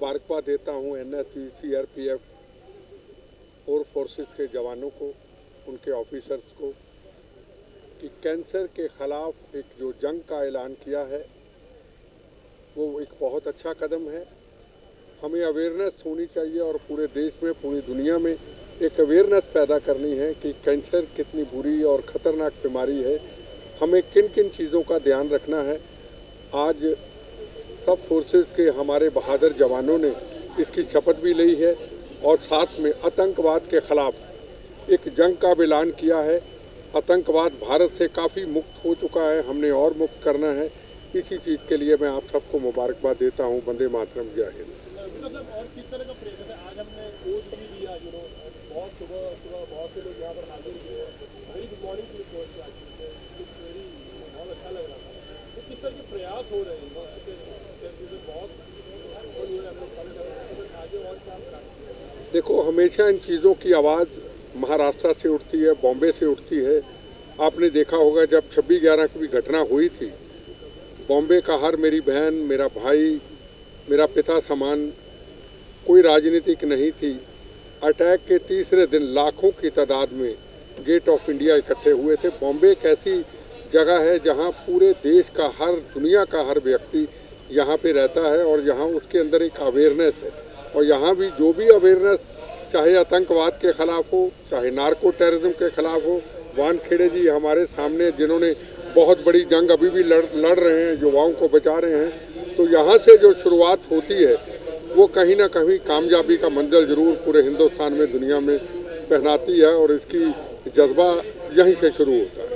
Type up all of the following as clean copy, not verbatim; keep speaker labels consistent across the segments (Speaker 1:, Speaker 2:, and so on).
Speaker 1: मुबारकबाद देता हूं एनएसजी, सीआरपीएफ और फोर्सेस के जवानों को, उनके ऑफिसर्स को, कि कैंसर के ख़िलाफ़ एक जो जंग का ऐलान किया है वो एक बहुत अच्छा कदम है। हमें अवेयरनेस होनी चाहिए और पूरे देश में, पूरी दुनिया में एक अवेयरनेस पैदा करनी है कि कैंसर कितनी बुरी और ख़तरनाक बीमारी है, हमें किन किन चीज़ों का ध्यान रखना है। आज सब फोर्सेस के हमारे बहादुर जवानों ने इसकी शपथ भी ली है और साथ में आतंकवाद के ख़िलाफ़ एक जंग का भी ऐलान किया है। आतंकवाद भारत से काफ़ी मुक्त हो चुका है, हमने और मुक्त करना है। इसी चीज़ के लिए मैं आप सबको मुबारकबाद देता हूँ। वंदे मातरम, जय हिंद।
Speaker 2: और किस तरह का प्रयास है? आज हमने ओथ भी लिया, बहुत सुबह बहुत से लोग यहाँ पर हाजिर हुए। वेरी गुड मॉर्निंग टू बहुत अच्छा लग रहा था। तो किस तरह के प्रयास हो रहे हैं? बहुत आगे और काम।
Speaker 1: देखो, हमेशा इन चीज़ों की आवाज़ महाराष्ट्र से उठती है, बॉम्बे से उठती है। आपने देखा होगा जब 26/11 की भी घटना हुई थी, बॉम्बे का हर मेरी बहन, मेरा भाई, मेरा पिता समान, कोई राजनीतिक नहीं थी। अटैक के तीसरे दिन लाखों की तादाद में गेट ऑफ इंडिया इकट्ठे हुए थे। बॉम्बे एक ऐसी जगह है जहां पूरे देश का, हर दुनिया का हर व्यक्ति यहाँ पे रहता है और यहाँ उसके अंदर एक अवेयरनेस है। और यहाँ भी जो भी अवेयरनेस, चाहे आतंकवाद के ख़िलाफ़ हो, चाहे नार्को टेररिज्म के ख़िलाफ़ हो, वानखेड़े जी हमारे सामने जिन्होंने बहुत बड़ी जंग अभी भी लड़ रहे हैं, युवाओं को बचा रहे हैं। तो यहाँ से जो शुरुआत होती है वो कहीं ना कहीं कामयाबी का मंजिल ज़रूर पूरे हिंदुस्तान में, दुनिया में पहनाती है और इसकी जज्बा यहीं से शुरू होता है।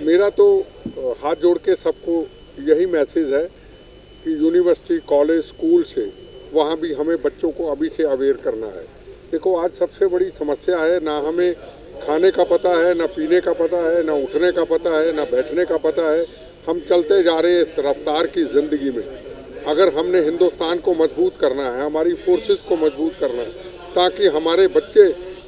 Speaker 1: मेरा तो हाथ जोड़ के सबको यही मैसेज है कि यूनिवर्सिटी, कॉलेज, स्कूल से वहाँ भी हमें बच्चों को अभी से अवेयर करना है। देखो, आज सबसे बड़ी समस्या है, ना हमें खाने का पता है, ना पीने का पता है, ना उठने का पता है, ना बैठने का पता है। हम चलते जा रहे हैं इस रफ्तार की ज़िंदगी में। अगर हमने हिंदुस्तान को मजबूत करना है, हमारी फोर्सेस को मजबूत करना है, ताकि हमारे बच्चे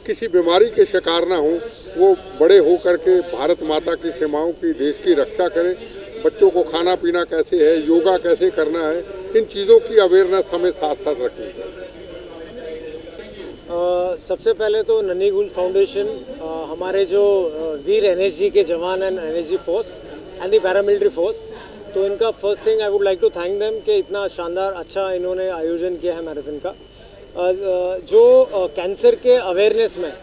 Speaker 1: किसी बीमारी के शिकार ना हों, वो बड़े हो करके भारत माता की सीमाओं की, देश की रक्षा करें। बच्चों को खाना पीना कैसे है, योगा कैसे करना है, इन चीज़ों की अवेयरनेस हमें साथ साथ रखनी है।
Speaker 3: सबसे पहले तो नन्ही गुल फाउंडेशन, हमारे जो वीर एनएसजी के जवान हैं, NSG force and the paramilitary force, तो इनका first thing I would like to thank them कि इतना शानदार अच्छा इन्होंने आयोजन किया है मैराथन का। जो कैंसर के अवेयरनेस में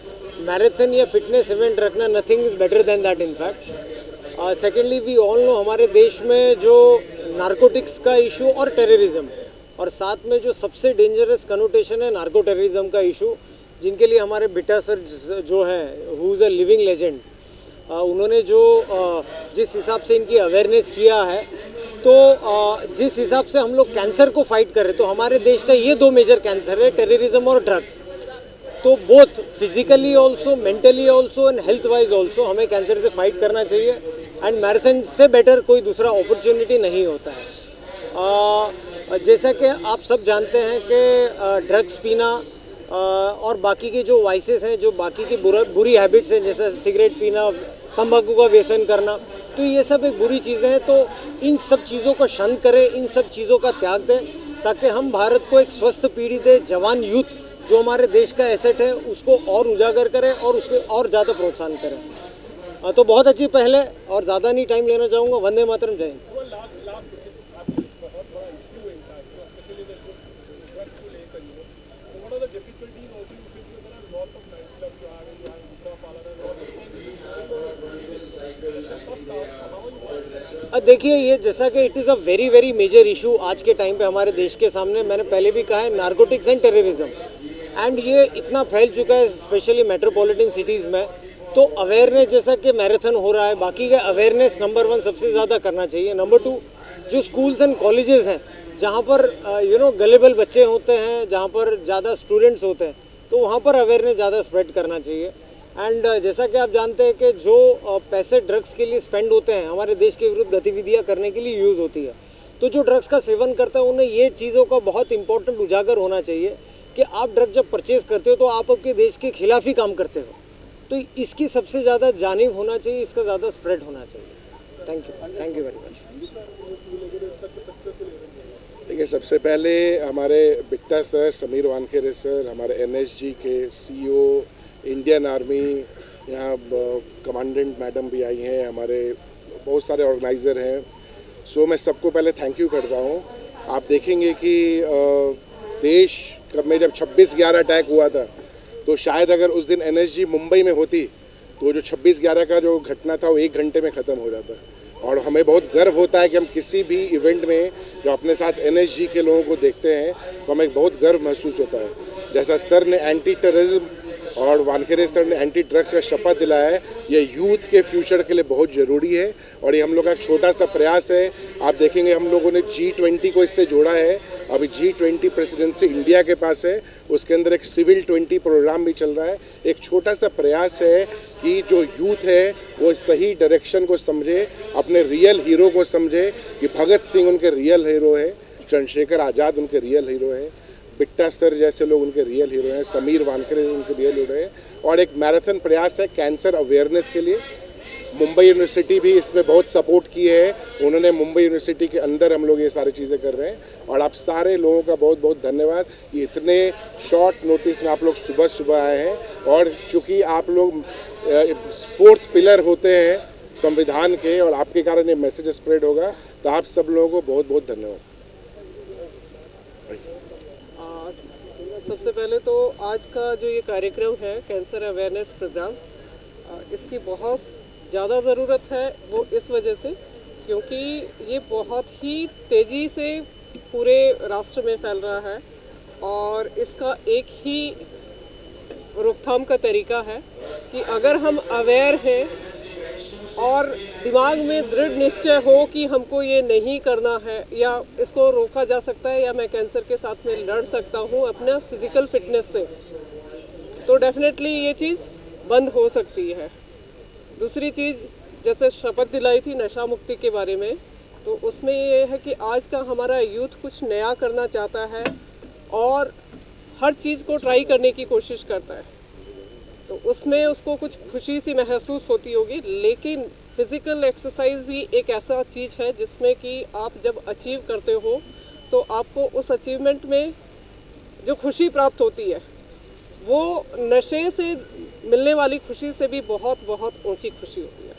Speaker 3: मैराथन या फिटनेस इवेंट रखना, nothing is better than that in fact. Secondly, we all know हमारे देश में जो नारकोटिक्स का इशू और टेररिज्म, और साथ में जो सबसे डेंजरस कनोटेशन है नार्को टेररिज्म का इशू, जिनके लिए हमारे बिट्टा सर जो हैं, who is a living legend, उन्होंने जो जिस हिसाब से इनकी अवेयरनेस किया है, तो जिस हिसाब से हम लोग कैंसर को फाइट कर रहे हैं, तो हमारे देश का ये दो मेजर कैंसर है, टेररिज्म और ड्रग्स। तो both physically also, mentally also and health wise also हमें कैंसर से फाइट करना चाहिए। एंड मैराथन से बेटर कोई दूसरा अपॉर्चुनिटी नहीं होता है। जैसा कि आप सब जानते हैं कि ड्रग्स पीना और बाकी के जो वाइसेस हैं, जो बाकी की बुरी हैबिट्स हैं, जैसे सिगरेट पीना, तंबाकू का व्यसन करना, तो ये सब एक बुरी चीज़ें हैं। तो इन सब चीज़ों को शन करें, इन सब चीज़ों का त्याग दें, ताकि हम भारत को एक स्वस्थ पीढ़ी दें, जवान यूथ जो हमारे देश का एसेट है उसको और उजागर करें और उसको और ज़्यादा प्रोत्साहन करें। तो बहुत अच्छी पहल है और ज़्यादा नहीं टाइम लेना चाहूँगा। वंदे मातरम, जय हिंद। देखिए, ये जैसा कि it is a very very major issue आज के टाइम पे हमारे देश के सामने। मैंने पहले भी कहा है, नारकोटिक्स एंड टेररिज्म, एंड ये इतना फैल चुका है स्पेशली मेट्रोपॉलिटन सिटीज़ में। तो अवेयरनेस, जैसा कि मैराथन हो रहा है, बाकी का अवेयरनेस नंबर 1 सबसे ज़्यादा करना चाहिए। नंबर 2, जो स्कूल्स एंड कॉलेजेस हैं, जहाँ पर गलेबल बच्चे होते हैं, जहाँ पर ज़्यादा स्टूडेंट्स होते हैं, तो वहाँ पर अवेयरनेस ज़्यादा स्प्रेड करना चाहिए। एंड जैसा कि आप जानते हैं कि जो पैसे ड्रग्स के लिए स्पेंड होते हैं, हमारे देश के विरुद्ध गतिविधियाँ करने के लिए यूज़ होती है। तो जो ड्रग्स का सेवन करते हैं, उन्हें ये चीज़ों का बहुत इंपॉर्टेंट उजागर होना चाहिए कि आप ड्रग जब परचेज़ करते हो तो आप आपके देश के खिलाफ ही काम करते हो। तो इसकी सबसे ज़्यादा जानिब होना चाहिए, इसका ज़्यादा स्प्रेड होना चाहिए। Thank you very much.
Speaker 4: देखिए, सबसे पहले हमारे बिट्टा सर, समीर वानखेड़े सर, हमारे एनएसजी के सीईओ, इंडियन आर्मी, यहाँ कमांडेंट मैडम भी आई हैं, हमारे बहुत सारे ऑर्गेनाइज़र हैं। सो मैं सबको पहले थैंक यू करता हूँ। आप देखेंगे कि देश में जब 26/11 अटैक हुआ था, तो शायद अगर उस दिन एनएसजी मुंबई में होती तो जो 26/11 का जो घटना था वो 1 घंटे में ख़त्म हो जाता। और हमें बहुत गर्व होता है कि हम किसी भी इवेंट में जो अपने साथ एनएसजी के लोगों को देखते हैं तो हमें बहुत गर्व महसूस होता है। जैसा सर ने एंटी टेररिज्म और वानखेड़े सर ने एंटी ड्रग्स का शपथ दिलाया है, ये यूथ के फ्यूचर के लिए बहुत ज़रूरी है और ये हम लोग का एक छोटा सा प्रयास है। आप देखेंगे हम लोगों ने G20 को इससे जोड़ा है। अभी G20 प्रेसिडेंसी इंडिया के पास है, उसके अंदर एक सिविल 20 प्रोग्राम भी चल रहा है। एक छोटा सा प्रयास है कि जो यूथ है वो सही डायरेक्शन को समझे, अपने रियल हीरो को समझे कि भगत सिंह उनके रियल हीरो है, चंद्रशेखर आज़ाद उनके रियल हीरो हैं, बिट्टा सर जैसे लोग उनके रियल हीरो हैं, समीर वानखेड़े उनके रियल हीरो हैं। और एक मैराथन प्रयास है कैंसर अवेयरनेस के लिए। मुंबई यूनिवर्सिटी भी इसमें बहुत सपोर्ट की है, उन्होंने मुंबई यूनिवर्सिटी के अंदर हम लोग ये सारी चीज़ें कर रहे हैं। और आप सारे लोगों का बहुत बहुत धन्यवाद, ये इतने शॉर्ट नोटिस में आप लोग सुबह सुबह आए हैं। और चूँकि आप लोग 4th पिलर होते हैं संविधान के और आपके कारण ये मैसेज स्प्रेड होगा, तो आप सब लोगों को बहुत बहुत धन्यवाद।
Speaker 5: सबसे पहले तो आज का जो ये कार्यक्रम है कैंसर अवेयरनेस प्रोग्राम, इसकी बहुत ज़्यादा ज़रूरत है। वो इस वजह से क्योंकि ये बहुत ही तेज़ी से पूरे राष्ट्र में फैल रहा है और इसका एक ही रोकथाम का तरीका है कि अगर हम अवेयर हैं और दिमाग में दृढ़ निश्चय हो कि हमको ये नहीं करना है या इसको रोका जा सकता है या मैं कैंसर के साथ में लड़ सकता हूँ अपना फिज़िकल फिटनेस से, तो डेफिनेटली ये चीज़ बंद हो सकती है। दूसरी चीज़, जैसे शपथ दिलाई थी नशा मुक्ति के बारे में, तो उसमें ये है कि आज का हमारा यूथ कुछ नया करना चाहता है और हर चीज़ को ट्राई करने की कोशिश करता है, तो उसमें उसको कुछ खुशी सी महसूस होती होगी। लेकिन फिज़िकल एक्सरसाइज भी एक ऐसा चीज़ है जिसमें कि आप जब अचीव करते हो तो आपको उस अचीवमेंट में जो खुशी प्राप्त होती है वो नशे से मिलने वाली खुशी से भी बहुत बहुत ऊंची खुशी होती है।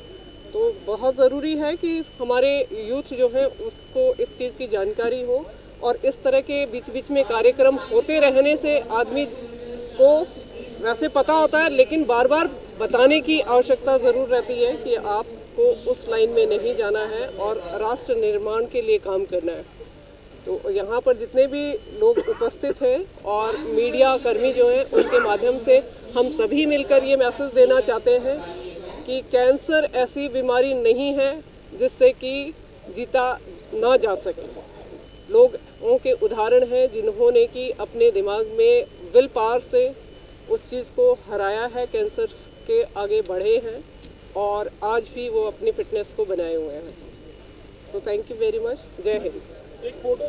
Speaker 5: तो बहुत ज़रूरी है कि हमारे यूथ जो है उसको इस चीज़ की जानकारी हो और इस तरह के बीच बीच में कार्यक्रम होते रहने से आदमी को वैसे पता होता है लेकिन बार बार बताने की आवश्यकता ज़रूर रहती है कि आपको उस लाइन में नहीं जाना है और राष्ट्र निर्माण के लिए काम करना है। तो यहाँ पर जितने भी लोग उपस्थित हैं और मीडिया कर्मी जो हैं उनके माध्यम से हम सभी मिलकर ये मैसेज देना चाहते हैं कि कैंसर ऐसी बीमारी नहीं है जिससे कि जीता ना जा सके। लोगों के उदाहरण हैं जिन्होंने कि अपने दिमाग में विल पावर से उस चीज़ को हराया है, कैंसर के आगे बढ़े हैं और आज भी वो अपनी फिटनेस को बनाए हुए हैं। So thank you very much. जय हिंद।
Speaker 2: एक फोटो